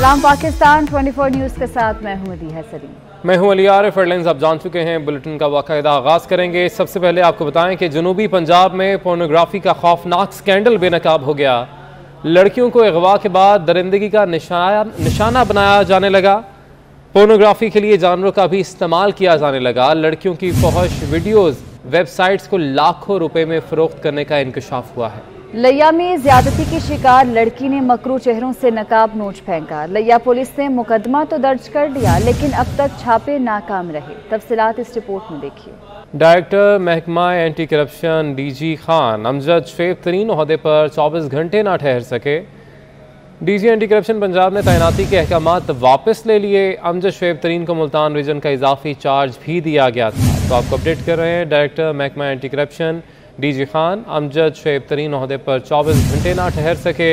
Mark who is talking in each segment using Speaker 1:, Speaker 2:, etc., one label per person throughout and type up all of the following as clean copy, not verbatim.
Speaker 1: सलाम पाकिस्तान 24 न्यूज़ के साथ मैं हूं मदीहा सलीम।
Speaker 2: मैं हूं अली आरिफ। हेडलाइंस आप जान चुके हैं, बुलेटिन का बाकायदा आगाज़ करेंगे। सबसे पहले आपको बताएं कि जनूबी पंजाब में पोर्नोग्राफी का खौफनाक स्कैंडल बेनकाब हो गया। लड़कियों को अगवा के बाद दरिंदगी का निशाना बनाया जाने लगा। पोर्नोग्राफी के लिए जानवरों का भी इस्तेमाल किया जाने लगा। लड़कियों की फहश वीडियोज़ वेबसाइट्स को लाखों रुपए में फ़रोख्त करने का इंकशाफ हुआ है।
Speaker 1: लिया में ज्यादती की शिकार लड़की ने मकरू चेहरों से नकाब नोच फेंका। लिया पुलिस ने मुकदमा तो दर्ज कर लिया, लेकिन अब तक छापे नाकाम रहे। तफसीलात इस रिपोर्ट में देखिए।
Speaker 2: डायरेक्टर महकमा anti corruption DG Khan Amjad Shoaib तरीन ओहदे पर 24 घंटे ना ठहर सके। डीजी एंटी करप्शन पंजाब ने तैनाती के अहकामात वापस ले लिए। अमजद शुएब तरीन को मुल्तान रीजन का इजाफी चार्ज भी दिया गया था। तो आपको अपडेट कर रहे हैं, डायरेक्टर महकमा anti corruption DG Khan Amjad Shoaib तरीन ओहदे पर 24 घंटे ना ठहर सके।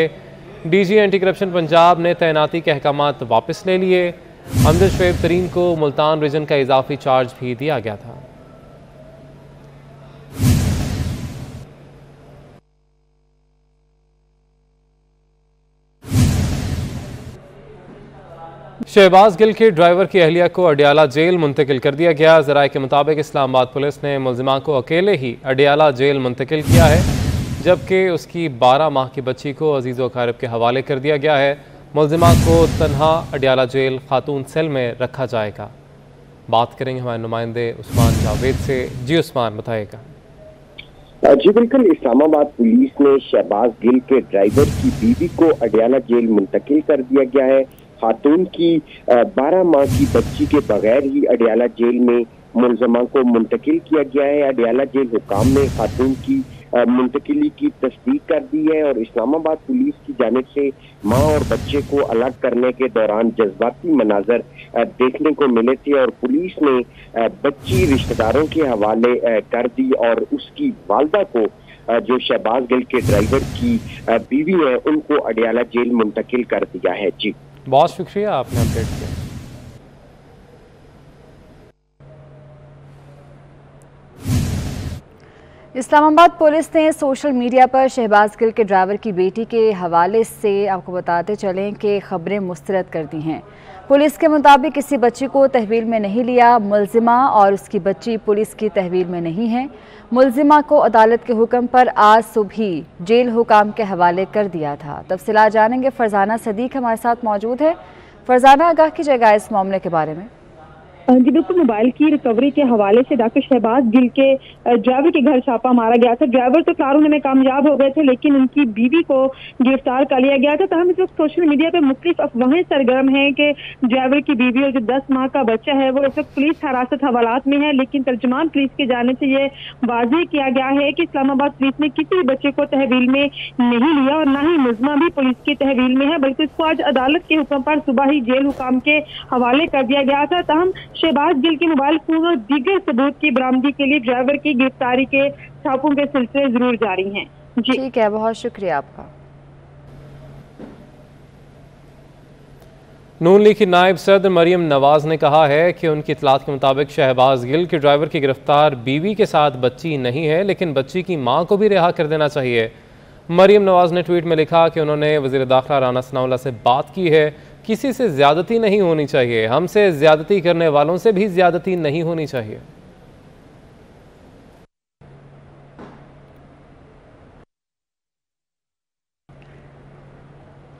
Speaker 2: डीजी एंटी करप्शन पंजाब ने तैनाती के अहकामात वापस ले लिए। अमजद शुएब तरीन को मुल्तान रीजन का इजाफी चार्ज भी दिया गया था। शहबाज गिल के ड्राइवर की अहलिया को अडियाला जेल मुंतकिल कर दिया गया। ज़राए के मुताबिक इस्लामाबाद पुलिस ने मुलजिमा को अकेले ही अडियाला जेल मुंतकिल किया है, जबकि उसकी 12 माह की बच्ची को अजीज़ व अकारिब के हवाले कर दिया गया है। मुलजिमा को तन्हा अडियाला जेल खातून सेल में रखा जाएगा। बात करेंगे हमारे नुमाइंदे उस्मान जावेद से। जी उस्मान, बताएगा।
Speaker 3: जी बिल्कुल, इस्लामाबाद पुलिस ने शहबाज गिल के ड्राइवर की बीवी को अडियाला जेल मुंतकिल कर दिया गया है। खातून की 12 माह की बच्ची के बगैर ही अडियाला जेल में मुलजमा को मुंतकिल किया गया है। अडियाला जेल हुकाम ने खातून की मुंतकिली की तस्दीक कर दी है और इस्लामाबाद पुलिस की जानिब से माँ और बच्चे को अलग करने के दौरान जज्बाती मनाजर देखने को मिले थे और पुलिस ने बच्ची रिश्तेदारों के हवाले कर दी और उसकी वालदा को जो शहबाज गिल के ड्राइवर की बीवी है उनको अडियाला जेल मुंतकिल कर दिया है। जी
Speaker 2: बहुत शुक्रिया, आपने अपडेट किया।
Speaker 1: इस्लामाबाद पुलिस ने सोशल मीडिया पर शहबाज गिल के ड्राइवर की बेटी के हवाले से आपको बताते चलें कि खबरें मुस्तरद कर दी हैं। पुलिस के मुताबिक किसी बच्ची को तहवील में नहीं लिया। मुलजिमा और उसकी बच्ची पुलिस की तहवील में नहीं है। मुलजिमा को अदालत के हुक्म पर आज सुबह जेल हुकाम के हवाले कर दिया था। तफसीलात जानेंगे। फरजाना सदीक हमारे साथ मौजूद है। फरजाना, आगाह कीजिएगा इस मामले के बारे में।
Speaker 4: जी बिल्कुल, मोबाइल की रिकवरी के हवाले से डॉक्टर शहबाज गिल के ड्राइवर के घर छापा मारा गया था। ड्राइवर तो कार होने में कामयाब हो गए थे, लेकिन उनकी बीवी को गिरफ्तार कर लिया गया था। तो हम इस वक्त सोशल मीडिया पे मुख्तलिफ अफवाहें सरगर्म हैं कि ड्राइवर की बीवी और जो 10 माह का बच्चा है वो इस वक्त पुलिस हिरासत हवालात में है, लेकिन तर्जुमान पुलिस की जानिब से ये वाज़ेह किया गया है कि इस्लामाबाद पुलिस ने किसी बच्चे को तहवील में नहीं लिया और न ही मुलजिमा भी पुलिस की तहवील में है, बल्कि इसको आज अदालत के हुक्म पर सुबह ही जेल हुकाम के हवाले कर दिया गया था। तहम शहबाज गिल के मोबाइल फोन और दीगर सबूत की बरामदी के लिए ड्राइवर की गिरफ्तारी के छापों के सिलसिले जरूर जारी हैं। जी
Speaker 1: ठीक है, बहुत शुक्रिया आपका।
Speaker 2: नून लीग की नायब सदर मरियम नवाज ने कहा है कि उनकी इतलात के मुताबिक शहबाज गिल के ड्राइवर की गिरफ्तार बीवी के साथ बच्ची नहीं है, लेकिन बच्ची की मां को भी रिहा कर देना चाहिए। मरियम नवाज ने ट्वीट में लिखा कि उन्होंने वज़ीर दाखिला राना सनाउल्लाह से बात की है। किसी से ज्यादती नहीं होनी चाहिए, हमसे ज्यादती करने वालों से भी ज्यादती नहीं होनी चाहिए।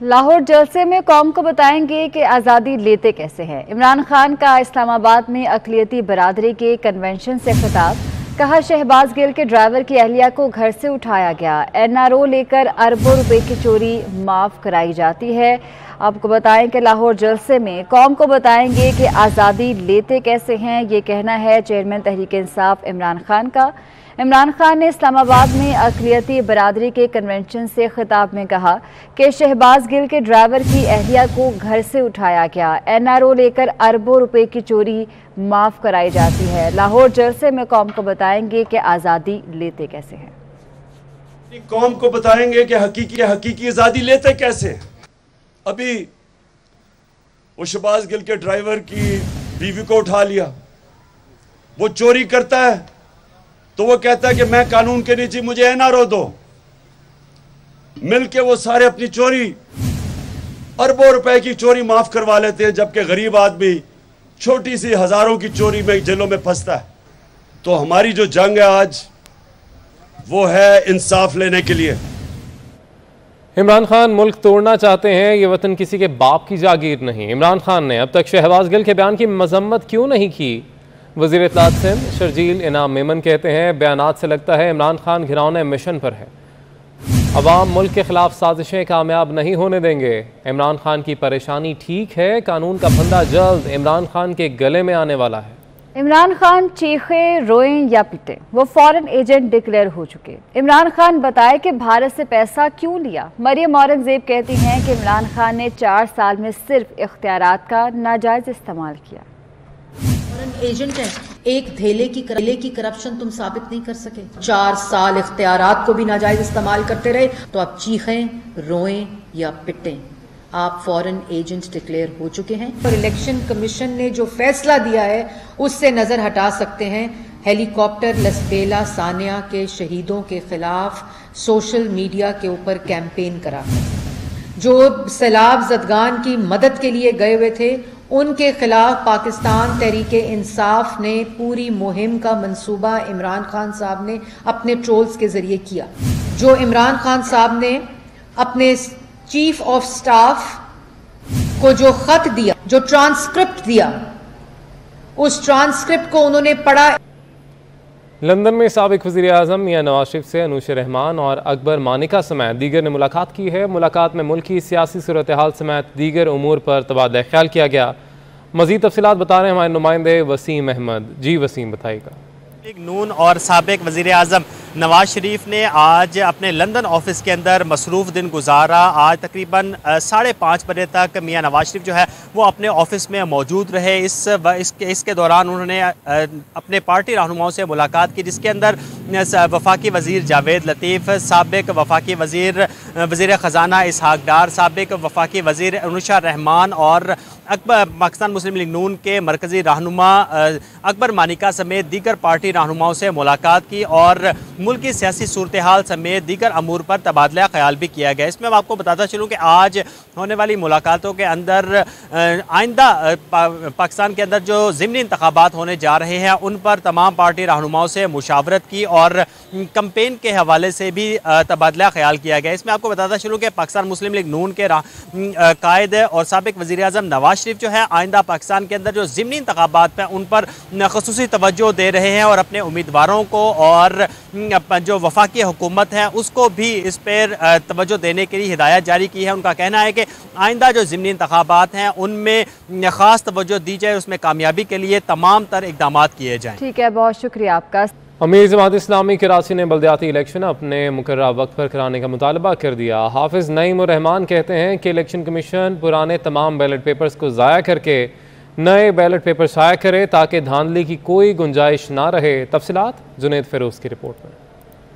Speaker 1: लाहौर जलसे में कौम को बताएंगे कि आज़ादी लेते कैसे हैं। इमरान खान का इस्लामाबाद में अक़लियती बरादरी के कन्वेंशन से खिताब। कहा, शहबाज गिल के ड्राइवर की अहलिया को घर से उठाया गया। NRO लेकर अरबों रुपए की चोरी माफ़ कराई जाती है। आपको बताएं कि लाहौर जलसे में कौम को बताएंगे कि आज़ादी लेते कैसे हैं। ये कहना है चेयरमैन तहरीक इंसाफ इमरान खान का। इमरान खान ने इस्लामाबाद में अक़लियती बरादरी के कन्वेंशन से खिताब में कहा कि शहबाज गिल के ड्राइवर की अहलिया को घर से उठाया गया। NRO लेकर अरबों रुपए की चोरी माफ़ कराई जाती है। लाहौर जलसे में कौम को बताएंगे कि आज़ादी लेते कैसे हैं।
Speaker 5: कौम को बताएंगे कि हकीकी आज़ादी लेते कैसे। अभी वो शहबाज गिल के ड्राइवर की बीवी को उठा लिया, वो चोरी करता है तो वो कहता है कि मैं कानून के नीचे, मुझे NRO दो। मिलके वो सारे अपनी चोरी अरबों रुपए की चोरी माफ करवा लेते हैं, जबकि गरीब आदमी छोटी सी हजारों की चोरी में जेलों में फंसता है। तो हमारी जो जंग है आज, वो है इंसाफ लेने के लिए।
Speaker 2: इमरान खान मुल्क तोड़ना चाहते हैं, ये वतन किसी के बाप की जागीर नहीं। इमरान खान ने अब तक शहबाज गिल के बयान की मजम्मत क्यों नहीं की? वज़ीर इत्तलात सिंध शर्जील इनाम मेमन कहते हैं, बयानात से लगता है इमरान खान घिरौने मिशन पर है। अवाम मुल्क के खिलाफ साजिशें कामयाब नहीं होने देंगे। इमरान खान की परेशानी ठीक है, कानून का फंदा जल्द इमरान खान के गले में आने वाला है।
Speaker 1: इमरान खान चीखे, रोएं या पिटे, वो फॉरेन एजेंट डिक्लेयर हो चुके। इमरान खान बताए कि भारत से पैसा क्यों लिया। मरियम औरंगजेब कहती हैं कि इमरान खान ने 4 साल में सिर्फ इख्तियारात का नाजायज इस्तेमाल किया।
Speaker 6: फॉरेन एजेंट है, एक धेले की करप्शन तुम साबित नहीं कर सके। 4 साल इख्तियारात को भी नाजायज इस्तेमाल करते रहे, तो आप चीखें, रोएं या पिटें, आप फॉरेन एजेंट डिक्लेयर हो चुके हैं। और इलेक्शन कमीशन ने जो फैसला दिया है उससे नजर हटा सकते हैं। हेलीकॉप्टर लसबेला सानिया के शहीदों के खिलाफ सोशल मीडिया के ऊपर कैंपेन करा, जो सैलाब ज़दगान की मदद के लिए गए हुए थे, उनके खिलाफ पाकिस्तान तहरीके इंसाफ ने पूरी मुहिम का मंसूबा इमरान खान साहब ने अपने ट्रोल्स के जरिए किया। जो इमरान खान साहब ने अपने चीफ ऑफ स्टाफ को जो खत दिया, जो ट्रांसक्रिप्ट दिया, उस ट्रांसक्रिप्ट को उन्होंने पढ़ा।
Speaker 2: लंदन में साबिक वज़ीर आज़म मियां नवाज शरीफ से अनूश रहमान और अकबर मानिका समेत दीगर ने मुलाकात की है। मुलाकात में मुल्क की सियासी सूरत हाल समेत दीगर उमूर पर तबादला ख्याल किया गया। मज़ीद तफसीलात बता रहे हैं हमारे नुमाइंदे वसीम अहमद। जी वसीम, बताइएगा।
Speaker 7: नून और साबिक वज़ीर आज़म नवाज शरीफ ने आज अपने लंदन ऑफिस के अंदर मसरूफ़ दिन गुजारा। आज तकरीबन 5:30 बजे तक मियां नवाज शरीफ जो है वो अपने ऑफिस में मौजूद रहे। इसके दौरान उन्होंने अपने पार्टी रहनुमाओं से मुलाकात की, जिसके अंदर वफाकी वज़ीर जावेद लतीफ़, साबिक वफाकी वज़ीर ख़जाना इसहाक डार, साबिक वफाकी वज़ीर अनुशा रहमान और पाकिस्तान मुस्लिम लीग नून के मरकज़ी रहनुमा अकबर मानिका समेत दीगर पार्टी रहनुमाओं से मुलाकात की और मुल्क की सियासी सूरत हाल समेत दीगर अमूर पर तबादला ख्याल भी किया गया। इसमें मैं आपको बताता चलूँ कि आज होने वाली मुलाकातों के अंदर आइंदा पाकिस्तान के अंदर जो ज़िमनी इंतखाबात होने जा रहे हैं, उन पर तमाम पार्टी रहनुमाओं से मुशावरत की और कैंपेन के हवाले से भी तबादला ख्याल किया गया। इसमें आपको बताता चलूँ कि पाकिस्तान मुस्लिम लीग नून के कायद और साबिक वज़ीर आज़म नवाज शरीफ जो है आइंदा पाकिस्तान के अंदर जो ज़िमनी इंतखाबात हैं उन पर ख़ुसूसी तवज्जो दे रहे हैं और अपने उम्मीदवारों को और जो वफाकी हुकूमत है उसको भी इस पर तवज्जो देने के लिए हिदायत जारी की है। उनका कहना है कि आइंदा जो ज़िमनी इंतखाबात हैं उनमें ख़ास तवज्जो दी जाए, उसमें कामयाबी के लिए तमाम तर इक़दाम किए जाएँ।
Speaker 1: ठीक है, बहुत शुक्रिया आपका।
Speaker 2: अमीर जमात इस्लामी कराची ने बल्दियाती इलेक्शन अपने मुकर्रर वक्त पर कराने का मुतालबा कर दिया। हाफिज नईम उर रहमान कहते हैं कि इलेक्शन कमीशन पुराने तमाम बैलेट पेपर्स को ज़ाया करके नए बैलेट पेपर शाया करे ताकि धांधली की कोई गुंजाइश ना रहे। तफसीलात जुनैद फिरोज की रिपोर्ट में।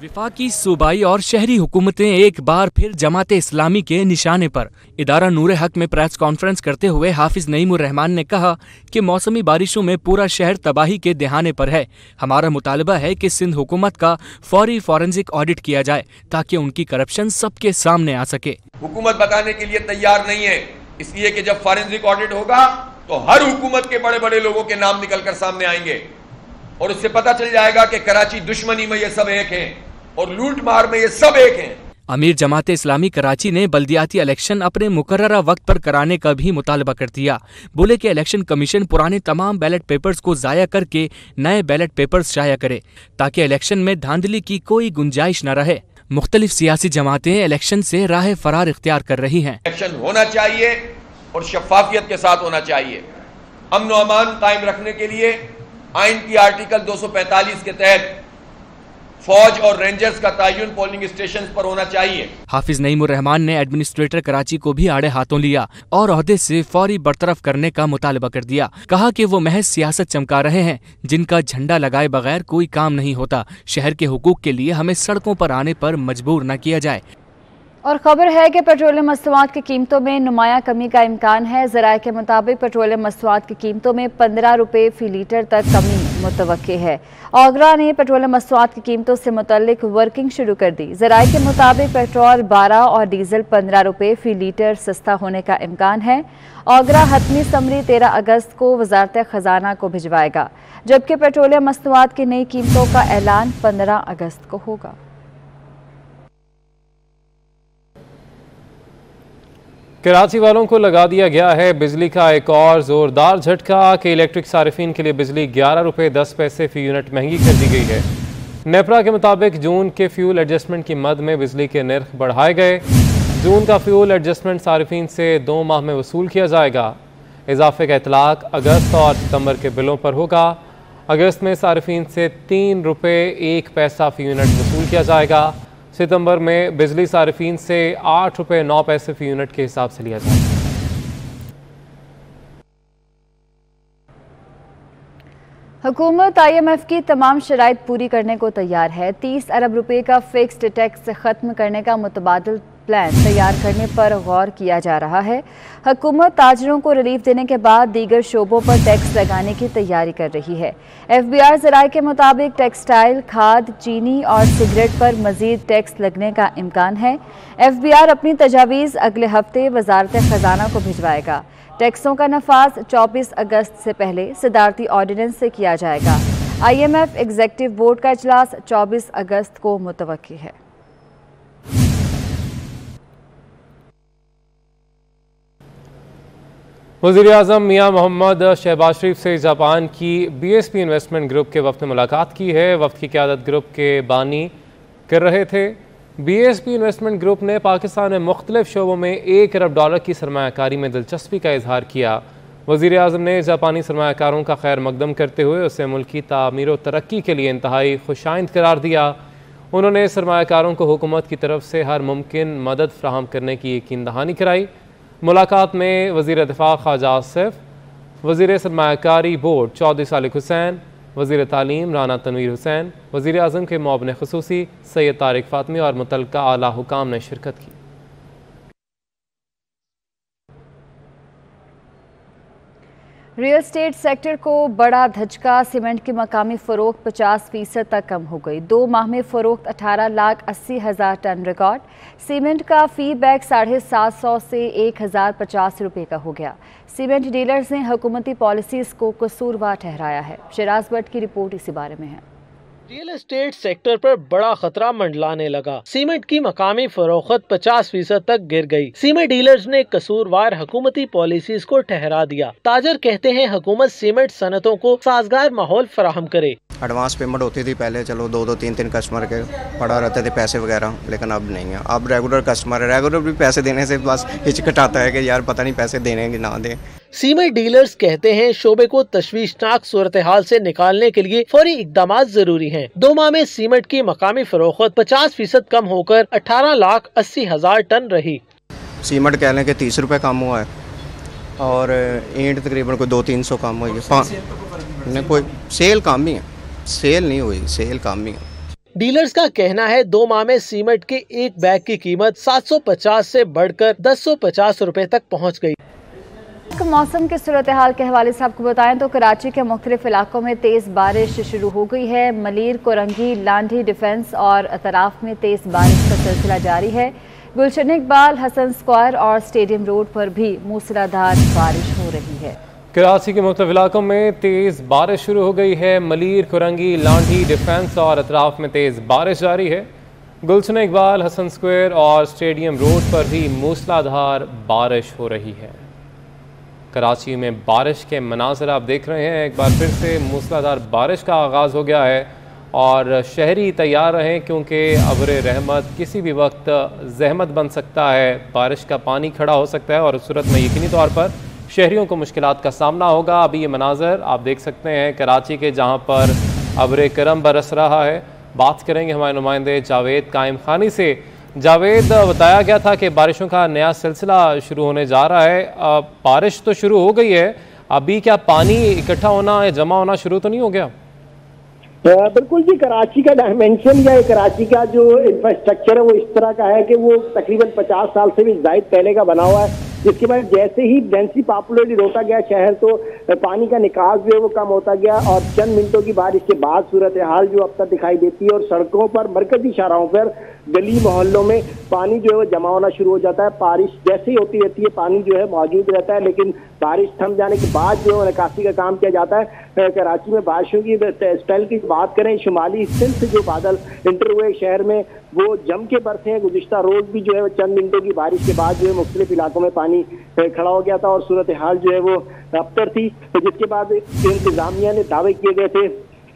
Speaker 8: विफाकी, सूबाई और शहरी हुकूमतें एक बार फिर जमात इस्लामी के निशाने पर। इदारा नूर हक में प्रेस कॉन्फ्रेंस करते हुए हाफिज नईम उर रहमान ने कहा कि मौसमी बारिशों में पूरा शहर तबाही के दहाने पर है। हमारा मुतालबा है कि सिंध हुकूमत का फौरी फॉरेंसिक ऑडिट किया जाए ताकि उनकी करप्शन सबके सामने आ सके।
Speaker 9: हुकूमत बताने के लिए तैयार नहीं है, इसलिए कि जब फॉरेंसिक ऑडिट होगा तो हर हुकूमत के बड़े बड़े लोगों के नाम निकलकर सामने आएंगे और उससे पता चल जाएगा कि कराची दुश्मनी में ये सब एक हैं और लूट मार में ये सब एक हैं।
Speaker 8: अमीर जमात इस्लामी कराची ने बल्दियाती इलेक्शन अपने मुकर्ररा वक्त पर कराने का भी मुतालबा कर दिया। बोले कि इलेक्शन कमीशन पुराने तमाम बैलेट पेपर्स को ज़ाया करके नए बैलेट पेपर्स शाया करे ताकि इलेक्शन में धांधली की कोई गुंजाइश न रहे। मुख्तलिफ सियासी जमातें इलेक्शन से राह फरार इख्तियार कर रही हैं।
Speaker 9: इलेक्शन होना चाहिए और शफाफियत के साथ होना चाहिए। अमन और अमान कायम रखने के लिए आइन की आर्टिकल 245 के तहत फौज और रेंजर्स का तयन पोलिंग स्टेशन पर होना चाहिए।
Speaker 8: हाफिज नईम उर रहमान ने एडमिनिस्ट्रेटर कराची को भी आड़े हाथों लिया और ओहदे से फौरी बरतरफ करने का मुतालबा कर दिया। कहा कि वो महज सियासत चमका रहे हैं जिनका झंडा लगाए बगैर कोई काम नहीं होता। शहर के हुकूक के लिए हमें सड़कों पर आने पर मजबूर न किया जाए।
Speaker 1: और खबर है कि पेट्रोलियम मसनूआत की कीमतों में नुमाया कमी का इम्कान है। ज़राए के मुताबिक पेट्रोलियम मसनूआत की कीमतों में 15 रुपये फी लीटर तक कमी मुतवक्की है। ओगरा ने पेट्रोलियम मसनूआत की कीमतों से मुतल्लिक वर्किंग शुरू कर दी। ज़राए के मुताबिक पेट्रोल 12 और डीजल 15 रुपये फी लीटर सस्ता होने का इम्कान है। ओगरा हतमी समरी 13 अगस्त को वजारत खजाना को भिजवाएगा, जबकि पेट्रोलियम मसनूआत की नई कीमतों का ऐलान 15 अगस्त को होगा।
Speaker 2: कराची वालों को लगा दिया गया है बिजली का एक और जोरदार झटका कि इलेक्ट्रिक सार्फिन के लिए बिजली 11 रुपये 10 पैसे फी यूनिट महंगी कर दी गई है। नेपरा के मुताबिक जून के फ्यूल एडजस्टमेंट की मद में बिजली के नर्ख बढ़ाए गए। जून का फ्यूल एडजस्टमेंट सार्फिन से 2 माह में वसूल किया जाएगा। इजाफे का इतलाक अगस्त और सितंबर के बिलों पर होगा। अगस्त में सार्फिन से 3 रुपये 1 पैसा फी यूनिट वसूल किया जाएगा। सितंबर में बिजली सार्फिन से 8 रुपये 9 पैसे फी यूनिट के हिसाब से लिया जाएगा।
Speaker 1: हुकूमत IMF की तमाम शराइत पूरी करने को तैयार है। 30 अरब रुपए का फिक्स्ड टैक्स खत्म करने का मुतबादिल प्लान तैयार करने पर गौर किया जा रहा है। हुकूमत ताजरों को रिलीफ देने के बाद दीगर शोबों पर टैक्स लगाने की तैयारी कर रही है। FBR ज़राए के मुताबिक टेक्सटाइल, खाद, चीनी और सिगरेट पर मजीद टैक्स लगने का इम्कान है। FBR अपनी तजावीज़ अगले हफ्ते वजारत खजाना को भिजवाएगा। टैक्सों का नफाज 24 अगस्त से पहले सदारती ऑर्डिनेंस से किया जाएगा। IMF एग्जेक्टिव बोर्ड का इजलास 24 अगस्त को मुतवक्की है।
Speaker 2: वज़ीर-ए-आज़म मियां मोहम्मद शहबाज शरीफ से जापान की BSP इन्वेस्टमेंट ग्रुप के वफ़द ने मुलाकात की है। वफ़द की क़यादत ग्रुप के बानी कर रहे थे। BSP इन्वेस्टमेंट ग्रुप ने पाकिस्तान में मुख्तलिफ शोबों में $1 अरब की सरमायाकारी में दिलचस्पी का इजहार किया। वज़ीर-ए-आज़म ने जापानी सरमायाकारों का खैर मकदम करते हुए उसे मुल्की तामीर व तरक्की के लिए इंतहाई खुशाइंद करार दिया। उन्होंने सरमायाकारों को हुकूमत की तरफ से हर मुमकिन मदद फ्राहम करने की यकीन दहानी कराई। मुलाकात में वज़ीर दिफा ख्वाजा आसिफ, वज़ीर सरमायाकारी बोर्ड चौधरी सालिक हुसैन, वज़ीर तालीम राना तनवीर हुसैन, वज़ीर आज़म के मुआविन ख़ुसूसी सैयद तारिक फ़ातमी और मुतल्लिका आला हुकाम ने शिरकत की।
Speaker 1: रियल एस्टेट सेक्टर को बड़ा धचका। सीमेंट की मकामी फ़रोख्त 50% तक कम हो गई। 2 माह में फ़रोख्त 18,80,000 टन रिकॉर्ड। सीमेंट का फी बैग 750 से 1,050 रुपये का हो गया। सीमेंट डीलर्स ने हुकूमती पॉलिसीज़ को कसूरवार ठहराया है। शराज भट्ट की रिपोर्ट इसी बारे में है।
Speaker 10: रियल एस्टेट सेक्टर पर बड़ा खतरा मंडलाने लगा। सीमेंट की मकामी फरोख्त 50% तक गिर गई। सीमेंट डीलर्स ने कसूरवार हुकूमती पॉलिसीज को ठहरा दिया। ताजर कहते हैं हुकूमत सीमेंट सनतों को साजगार माहौल फराहम करे।
Speaker 11: एडवांस पेमेंट होती थी पहले, चलो 2-2, 3-3 कस्टमर के पड़ा रहते थे पैसे वगैरह, लेकिन अब नहीं है। अब रेगुलर कस्टमर है, रेगुलर भी पैसे देने से बस हिचकिचाता है कि यार पता नहीं पैसे देने कि ना दें।
Speaker 10: सीमेंट डीलर्स कहते हैं शोबे को तशवीशनाक सूरत हाल से निकालने के लिए फौरी इकदाम जरूरी हैं। 2 माह में सीमेंट की मकामी फरोख्त 50% कम होकर 18,80,000 टन रही।
Speaker 11: सीमेंट कह लें कि 30 रुपये कम हुआ है और ईंट तकरीबन कोई 200-300 कम हुई है। कोई सेल कम ही है, सेल नहीं हुई, सेल कम ही है।
Speaker 10: डीलर्स का कहना है 2 माह में सीमेंट के एक बैग की कीमत 750 से बढ़कर 1050 रुपए तक पहुँच गई।
Speaker 1: मौसम के सूरत हाल के हवाले से आपको बताएं तो कराची के मुख्तलिफ इलाकों में तेज़ बारिश शुरू हो गई है। मलीर, कोरंगी, लांढी, डिफेंस और अतराफ में तेज़ बारिश का सिलसिला जारी है। गुलशन इकबाल, हसन स्क्वायर और स्टेडियम रोड पर भी मूसलाधार बारिश हो रही है।
Speaker 2: कराची के मुख्तलिफ इलाकों में तेज़ बारिश शुरू हो गई है। मलीर, कोरंगी, लांढी, डिफेंस और अतराफ में तेज़ बारिश जारी है। गुलशन इकबाल, हसन स्क्वायर और स्टेडियम रोड पर भी मूसलाधार बारिश हो रही है। कराची में बारिश के मनाज़र आप देख रहे हैं। एक बार फिर से मूसलाधार बारिश का आगाज़ हो गया है और शहरी तैयार रहें क्योंकि अब्र रहमत किसी भी वक्त ज़हमत बन सकता है। बारिश का पानी खड़ा हो सकता है और उस सूरत में यकीनी तौर पर शहरियों को मुश्किलात का सामना होगा। अभी ये मनाज़र आप देख सकते हैं कराची के, जहाँ पर अब्र करम बरस रहा है। बात करेंगे हमारे नुमाइंदे जावेद कायम खानी से। जावेद, बताया गया था कि बारिशों का नया सिलसिला शुरू होने जा रहा है। बारिश तो शुरू हो गई है, अभी क्या पानी इकट्ठा होना या जमा होना शुरू तो नहीं हो गया?
Speaker 12: बिल्कुल जी, कराची का डायमेंशन या कराची का जो इंफ्रास्ट्रक्चर है वो इस तरह का है कि वो तकरीबन 50 साल से भी ज़ायद पहले का बना हुआ है। जिसके बाद जैसे ही डेंसिटी पॉपुलेटेड होता गया शहर तो पानी का निकास जो है वो कम होता गया और चंद मिनटों की बारिश के बाद सूरत हाल जो अब तक दिखाई देती है और सड़कों पर मरकजी शाहराहों पर गली मोहल्लों में पानी जो है वो जमा होना शुरू हो जाता है। बारिश जैसे ही होती रहती है पानी जो है मौजूद रहता है, लेकिन बारिश थम जाने के बाद जो है निकासी का काम किया जाता है। कराची में बारिशों की स्पेल की बात करें, शुमाली सिंध से जो बादल इंटर हुए शहर में वो जम के बरसे हैं। गुज़िश्ता रोज भी जो है चंद मिनटों की बारिश के बाद जो है मुख्तलिफ इलाकों में पानी खड़ा हो गया था और सूरत हाल जो है वो अबतर थी। तो जिसके बाद इंतजामिया ने दावे किए गए थे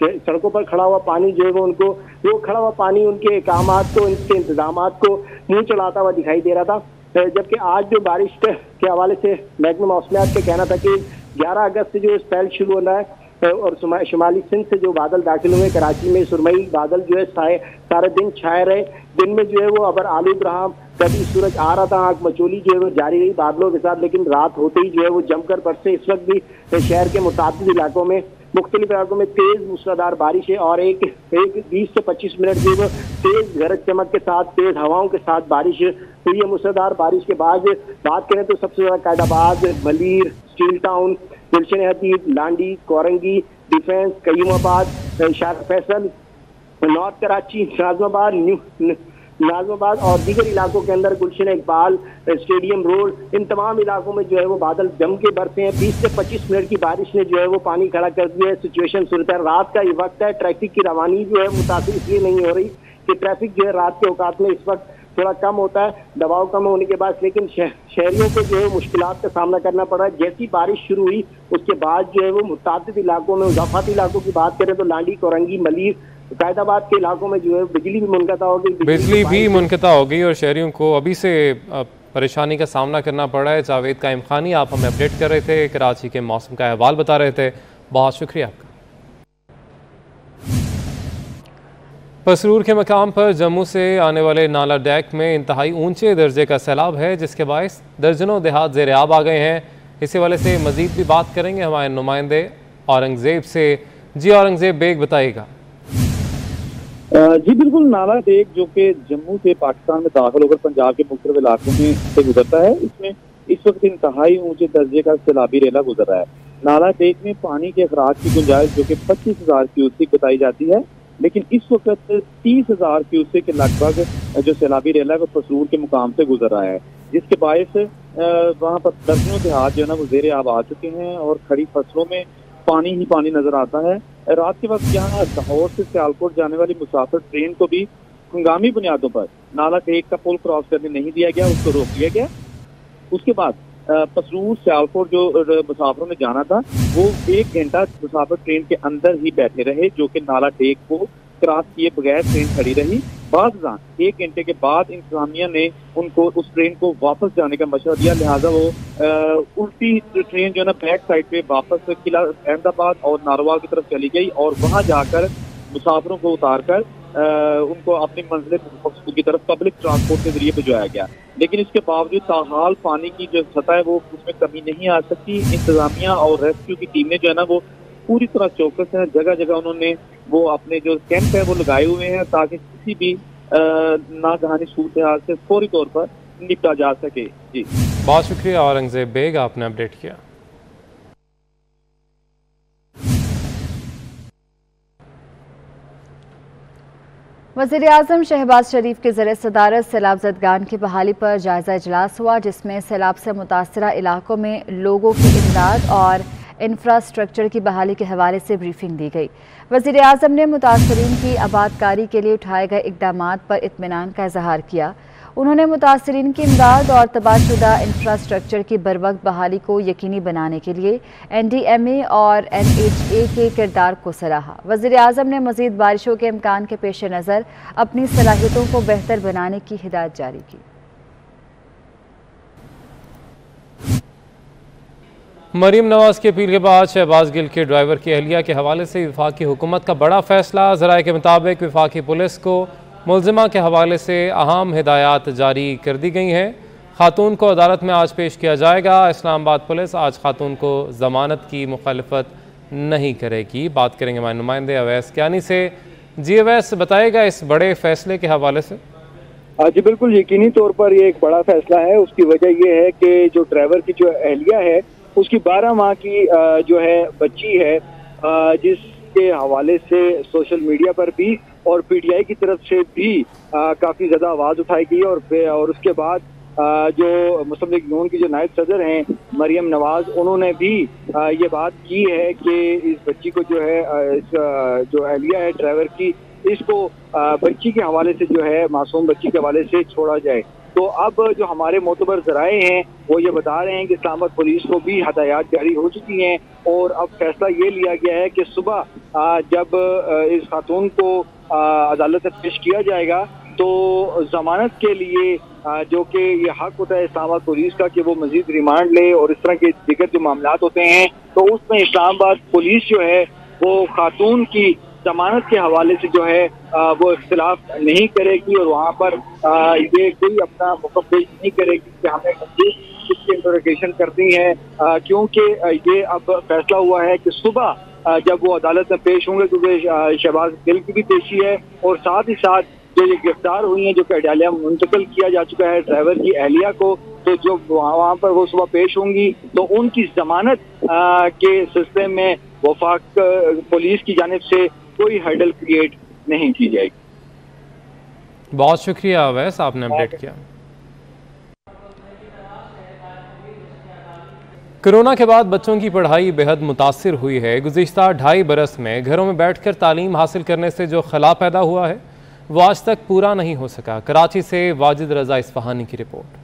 Speaker 12: सड़कों पर खड़ा हुआ पानी जो है वो खड़ा हुआ पानी उनके कामात को, उनके इंतजामात को मुंह चढ़ाता हुआ दिखाई दे रहा था। जबकि आज जो बारिश के हवाले से महकमा मौसमियात का कहना था कि 11 अगस्त से जो स्पेल शुरू होना है और शुमाली सिंध से जो बादल दाखिल हुए कराची में सुरमई बादल जो है सारे दिन छाए रहे। दिन में जो है वो अबर आलूद रहा, कभी सूरज आ रहा था, आंख मचोली जो है वो जारी रही बादलों के साथ, लेकिन रात होते ही जो है वो जमकर बरसे। इस वक्त भी शहर के मुताबिक इलाकों में मुख्तलिफ इलाकों में तेज मूसलाधार बारिश है और एक 20 से 25 मिनट जो है तेज गरज चमक के साथ तेज हवाओं के साथ बारिश हुई है। मूसलाधार बारिश के बाद बात करें तो सबसे ज्यादा कायदाबाद, मलीर, स्टील टाउन, गुलशन हदीद, लांडी, कोरंगी, डिफेंस, कयूमाबाद, शाह फैसल, नॉर्थ कराची, नाजमाबाद और दीगर इलाकों के अंदर गुलशन इकबाल, स्टेडियम रोड, इन तमाम इलाकों में जो है वो बादल जम के बरसे हैं। 20 से 25 मिनट की बारिश ने जो है वो पानी खड़ा कर दिया है। सिचुएशन सूरत रात का ये वक्त है, ट्रैफिक की रवानी जो है मुतासिर इसलिए नहीं हो रही कि ट्रैफिक जो है रात के औकात में इस वक्त थोड़ा कम होता है, दबाव कम होने के बाद, लेकिन शहरियों को जो है मुश्किलात का सामना करना पड़ रहा है। जैसी बारिश शुरू हुई उसके बाद जो है वो मुतादिद इलाकों में, मुज़ाफ़ाती इलाकों की बात करें तो लांडी, कोरंगी, मलीर, कायदाबाद के इलाकों में जो है बिजली भी मुनक़ता
Speaker 2: होगी और शहरियों को अभी से परेशानी का सामना करना पड़ रहा है। जावेद कायम खानी, आप हमें अपडेट कर रहे थे, कराची के मौसम का अहवाल बता रहे थे, बहुत शुक्रिया आपका। पसरूर के मकाम पर जम्मू से आने वाले नाला डैक में इंतहाई ऊंचे दर्जे का सैलाब है, जिसके बायस दर्जनों देहात ज़ेर आब आ गए हैं। इस हवाले से मजीद भी बात करेंगे हमारे नुमाइंदे औरंगज़ेब से। जी औरंगज़ेब बेग, बताइएगा।
Speaker 13: जी बिल्कुल, नाला डेक जो कि जम्मू से पाकिस्तान में दाखिल होकर पंजाब के मुख्तलिफ इलाकों में से गुजरता है, इसमें इस वक्त इंतहाई ऊंचे दर्जे का सैलाबी रेला गुजर रहा है। नाला डेक में पानी के अखराज की गुंजाइश जो कि 25,000 क्यूसेक बताई जाती है, लेकिन इस वक्त 30,000 क्यूसेक के लगभग जो सैलाबी रेला है वो पसरूर के मुकाम से गुजर रहा है, जिसके बायस वहाँ पर दर्जनों देहात जो है ना वो ज़ेर आब आ चुके हैं और खड़ी फसलों में पानी ही पानी नजर आता है। रात के वक्त यहाँ लाहौर से सियालकोट जाने वाली मुसाफिर ट्रेन को भी हंगामी बुनियादों पर नाला डेक का पुल क्रॉस करने नहीं दिया गया, उसको रोक दिया गया। उसके बाद पसरूर सियालकोट जो मुसाफिरों ने जाना था वो 1 घंटा मुसाफिर ट्रेन के अंदर ही बैठे रहे, जो कि नाला डेक को क्रॉस किए बगैर ट्रेन खड़ी रही। बाद 1 घंटे के बाद इंतजामिया ने उनको उस ट्रेन को वापस जाने का मशवरा दिया, लिहाजा वो उल्टी ट्रेन जो है ना बैक साइड पे वापस किला अहमदाबाद और नारोवाल की तरफ चली गई और वहां जाकर मुसाफिरों को उतार कर उनको अपनी मंजिल की तरफ पब्लिक ट्रांसपोर्ट के जरिए भिजवाया गया। लेकिन इसके बावजूद ताहाल पानी की जो सतह है वो उसमें कमी नहीं आ सकती। इंतजामिया और रेस्क्यू की टीमें जो है ना वो पूरी तरह चौकस है, जगह जगह उन्होंने वो अपने जो कैंप है वो लगाए हुए हैं ताकि किसी भी नागहानी सूरत हाल से फौरी तौर पर निपटा जा सके। जी
Speaker 2: बहुत शुक्रिया औरंगज़ेब बेग, आपने अपडेट किया।
Speaker 1: वज़ीर-ए-आज़म शहबाज शरीफ के ज़रिए सदारत सैलाब ज़दगान की बहाली पर जायज़ा इजलास हुआ, जिसमें सैलाब से मुतासरा इलाकों में लोगों की इमदाद और इंफ्रास्ट्रक्चर की बहाली के हवाले से ब्रीफिंग दी गई। वज़ीर-ए-आज़म ने मुतासरीन की आबादकारी के लिए उठाए गए इक़दामात पर इत्मीनान का इजहार किया। उन्होंने मुतासरीन की इमदाद और तबाहशुदा इंफ्रास्ट्रक्चर की बरवक्त बहाली को यकीनी बनाने के लिए NDMA और NHA के किरदार को सराहा। वज़ीर-ए-आज़म ने मज़ीद बारिशों के इम्कान के पेश नज़र अपनी सलाहियतों को बेहतर बनाने की हिदायत जारी की।
Speaker 2: मरीम नवाज की अपील के बाद शहबाज गिल के ड्राइवर की अहलिया के हवाले से वफाकी हुकूमत का बड़ा फैसला। ज़राए के मुताबिक वफाकी पुलिस को मुलजिमा के हवाले से अहम हिदायत जारी कर दी गई हैं। खातून को अदालत में आज पेश किया जाएगा। इस्लामाबाद पुलिस आज खातून को ज़मानत की मुखालफत नहीं करेगी। बात करेंगे हमारे नुमाइंदे अवैस कियानी से। जी अवैस, बताएगा इस बड़े फैसले के हवाले से।
Speaker 13: जी बिल्कुल, यकीनी तौर पर ये एक बड़ा फैसला है। उसकी वजह ये है कि जो ड्राइवर की जो अहलिया है उसकी 12 माह की जो है बच्ची है, जिसके हवाले से सोशल मीडिया पर भी और पीटीआई की तरफ से भी काफ़ी ज़्यादा आवाज़ उठाई गई और उसके बाद जो मुस्लिम लीग नून की जो नायब सदर हैं मरियम नवाज, उन्होंने भी ये बात की है कि इस बच्ची को जो है जो अहलिया है ड्राइवर की, इसको बच्ची के हवाले से जो है मासूम बच्ची के हवाले से छोड़ा जाए। तो अब जो हमारे मोतबर ज़राए हैं वो ये बता रहे हैं कि इस्लामाबाद पुलिस को भी हदायत जारी हो चुकी हैं और अब फैसला ये लिया गया है कि सुबह जब इस खातून को अदालत में पेश किया जाएगा तो जमानत के लिए जो कि ये हक होता है इस्लामाबाद पुलिस का कि वो मजीद रिमांड ले और इस तरह के दिगर जो मामलात होते हैं, तो उसमें इस्लामाबाद पुलिस जो है वो खातून की जमानत के हवाले से जो है वो इख्तिलाफ नहीं करेगी और वहाँ पर ये कोई अपना मौक़िफ़ पेश नहीं करेगी कि हमें मज़ीद इसकी इंटरोगेशन करनी है, क्योंकि ये अब फैसला हुआ है कि सुबह जब वो अदालत में पेश होंगे, क्योंकि शहबाज गिल की भी पेशी है और साथ ही साथ जो ये गिरफ्तार हुई हैं जो कि अडालिया मुंतकिल किया जा चुका है ड्राइवर की अहलिया को, तो जो वहाँ पर वो सुबह पेश होंगी तो उनकी जमानत के सिलसिले में वफाक पुलिस की जानिब से कोई हर्डल क्रिएट नहीं की जाएगी।
Speaker 2: बहुत शुक्रिया अवैस, आपने अपडेट किया। कोरोना के बाद बच्चों की पढ़ाई बेहद मुतासिर हुई है। गुज़िश्ता 2.5 बरस में घरों में बैठकर तालीम हासिल करने से जो खला पैदा हुआ है वो आज तक पूरा नहीं हो सका। कराची से वाजिद रजा इस्फहानी की रिपोर्ट।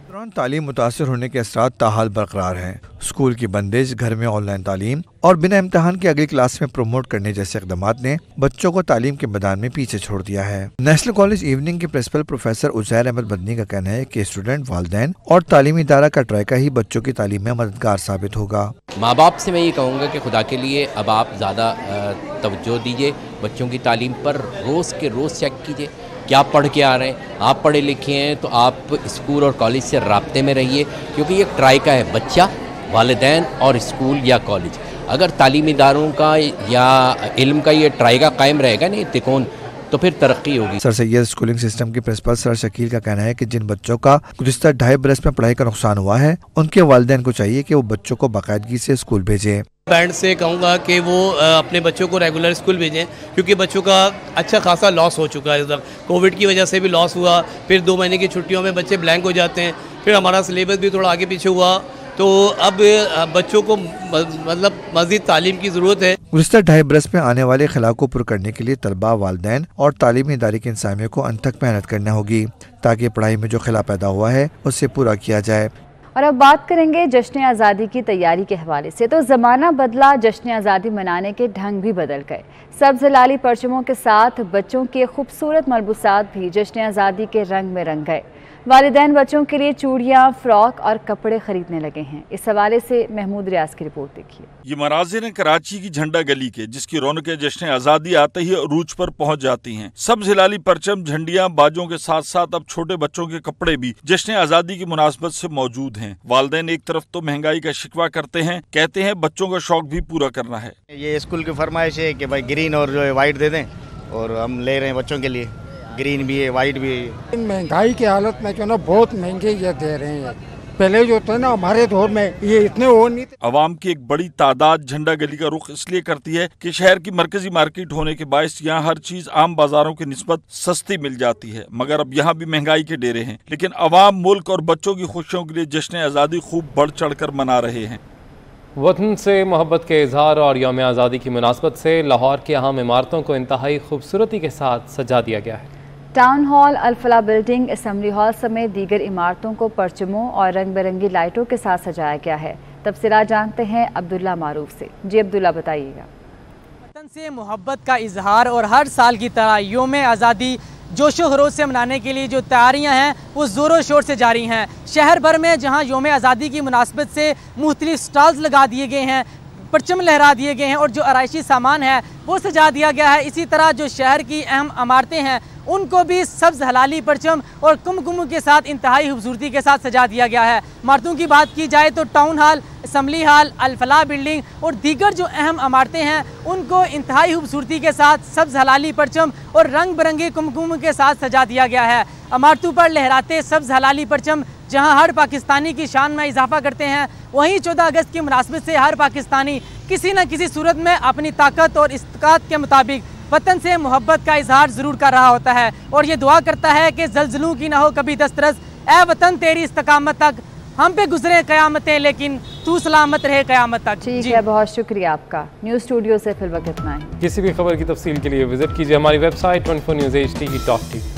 Speaker 14: दौरान तालीम मुतासिर होने के असरात ताहाल बरकरार हैं। स्कूल की बंदिश, घर में ऑनलाइन तालीम और बिना इम्तहान के अगली क्लास में प्रमोट करने जैसे इक़दामात ने बच्चों को तालीम के मैदान में पीछे छोड़ दिया है। नेशनल कॉलेज इवनिंग के प्रिंसिपल प्रोफेसर उजैर अहमद मदनी का कहना है कि स्टूडेंट, वालिदैन और तालीमी इदारा का ट्रायका ही बच्चों की तालीम में मददगार साबित होगा।
Speaker 15: माँ बाप से मैं ये कहूँगा कि खुदा के लिए अब आप ज़्यादा तवज्जो दीजिए बच्चों की तालीम पर, रोज़ के रोज़ चेक कीजिए क्या पढ़ के आ रहे हैं। आप पढ़े लिखे हैं तो आप स्कूल और कॉलेज से राब्ते में रहिए, क्योंकि ये ट्रायका है, बच्चा, वालिदैन और स्कूल या कॉलेज। अगर तालीमी इदारों का या इल्म का ये ट्रायका कायम रहेगा नहीं तिकोन, तो फिर तरक्की होगी।
Speaker 14: सर सैयद स्कूलिंग सिस्टम के प्रिंसिपल सर शकील का कहना है कि जिन बच्चों का गुज़िश्ता 2.5 बरस में पढ़ाई का नुकसान हुआ है, उनके वालिदैन को चाहिए कि वो बच्चों को बाकायदगी से स्कूल भेजें।
Speaker 16: पेरेंट्स से कहूँगा कि वो अपने बच्चों को रेगुलर स्कूल भेजें, क्योंकि बच्चों का अच्छा खासा लॉस हो चुका है। इस वक्त कोविड की वजह से भी लॉस हुआ, फिर 2 महीने की छुट्टियों में बच्चे ब्लैंक हो जाते हैं, फिर हमारा सिलेबस भी थोड़ा आगे पीछे हुआ, तो अब बच्चों को मतलब मज़ीद तालीम की ज़रूरत है।
Speaker 14: गुज़िश्ता 2.5 बरस में आने वाले खला को पूरा करने के लिए तलबा, वालिदैन और तालीमी इदारे के इंसामिया को अंत तक मेहनत करना होगी ताकि पढ़ाई में जो खला पैदा हुआ है उससे पूरा किया जाए।
Speaker 1: और अब बात करेंगे जश्न आज़ादी की तैयारी के हवाले से। तो ज़माना बदला, जश्न आज़ादी मनाने के ढंग भी बदल गए। सब्ज़ लाली परचमों के साथ बच्चों के खूबसूरत मलबूसात भी जश्न आज़ादी के रंग में रंग गए। वालिदैन बच्चों के लिए चूड़ियाँ, फ्रॉक और कपड़े खरीदने लगे हैं। इस हवाले से महमूद रियाज की रिपोर्ट देखिए।
Speaker 17: ये मनाजिर हैं कराची की झंडा गली के, जिसकी रौनकें जश्न आज़ादी आते ही अरूज पर पहुंच जाती हैं। सब हिलाली परचम, झंडियां, बाजों के साथ साथ अब छोटे बच्चों के कपड़े भी जश्न आज़ादी की मुनासबत से मौजूद हैं। वालिदैन एक तरफ तो महंगाई का शिकवा करते हैं, कहते हैं बच्चों का शौक भी पूरा करना है।
Speaker 18: ये स्कूल की फरमाइश है कि भाई ग्रीन और जो है वाइट दे दें, और हम ले रहे हैं बच्चों के लिए, ग्रीन भी है, वाइट भी है।
Speaker 19: महंगाई की हालत में जो ना बहुत महंगे ये दे रहे हैं। पहले जो थे ना हमारे दौर में ये इतने वो नहीं थे।
Speaker 17: अवाम की एक बड़ी तादाद झंडा गली का रुख इसलिए करती है कि शहर की मरकजी मार्केट होने के बायस यहाँ हर चीज आम बाजारों की निस्बत सस्ती मिल जाती है। मगर अब यहाँ भी महंगाई के डेरे हैं, लेकिन अवाम, मुल्क और बच्चों की खुशियों के लिए जश्न आज़ादी खूब बढ़ चढ़ कर मना रहे हैं।
Speaker 2: वतन से मोहब्बत के इजहार और यौम आज़ादी की मुनासबत से लाहौर की अहम इमारतों को इंतहाई खूबसूरती के साथ सजा दिया गया है।
Speaker 1: Town hall, Al-Falah building, assembly hall समेत दीगर इमारतों को परचमों और रंग बिरंगी लाइटों के साथ सजाया गया है। तफसीलात जानते हैं अब्दुल्ला मारूफ से। जी अब्दुल्ला, बताइएगा।
Speaker 20: वतन से मोहब्बत का इजहार और हर साल की तरह यौम आज़ादी जोशो खरोश से मनाने के लिए जो तैयारियां हैं वो ज़ोरों शोर से जारी हैं। शहर भर में जहां यौम आज़ादी की मुनासबत से मुख्तलिफ स्टॉल्स लगा दिए गए हैं, परचम लहरा दिए गए हैं और जो आराइशी सामान है वो सजा दिया गया है। इसी तरह जो शहर की अहम इमारतें हैं उनको भी सब्ज हलाली परचम और कुमकुम के साथ इंतहाई खूबसूरती के साथ सजा दिया गया है। इमारतों की बात की जाए तो town hall, assembly hall, Al-Falah building और दीगर जो अहम इमारतें हैं उनको इंतहाई खूबसूरती के साथ सब्ज हलाली परचम और रंग बिरंगे कुमकुम के साथ सजा दिया गया है। इमारतों पर लहराते सब्ज हलाली परचम जहां हर पाकिस्तानी की शान में इजाफा करते हैं, वहीं 14 अगस्त की मुनासबत से हर पाकिस्तानी किसी न किसी सूरत में अपनी ताकत और इस्तिकात के मुताबिक वतन से मोहब्बत का इजहार जरूर कर रहा होता है और ये दुआ करता है कि ज़ल्ज़लों की ना हो कभी दस्तरस, ए वतन तेरी इस्तकामत तक, हम पे गुजरे क़यामतें लेकिन तू सलामत रहे क़यामत तक।
Speaker 1: ठीक है, बहुत शुक्रिया आपका। न्यूज़ स्टूडियो से फिर वक्त इतना है।
Speaker 2: किसी भी खबर की तफसील के लिए विजिट कीजिए हमारी वेबसाइट 24newshd.tv।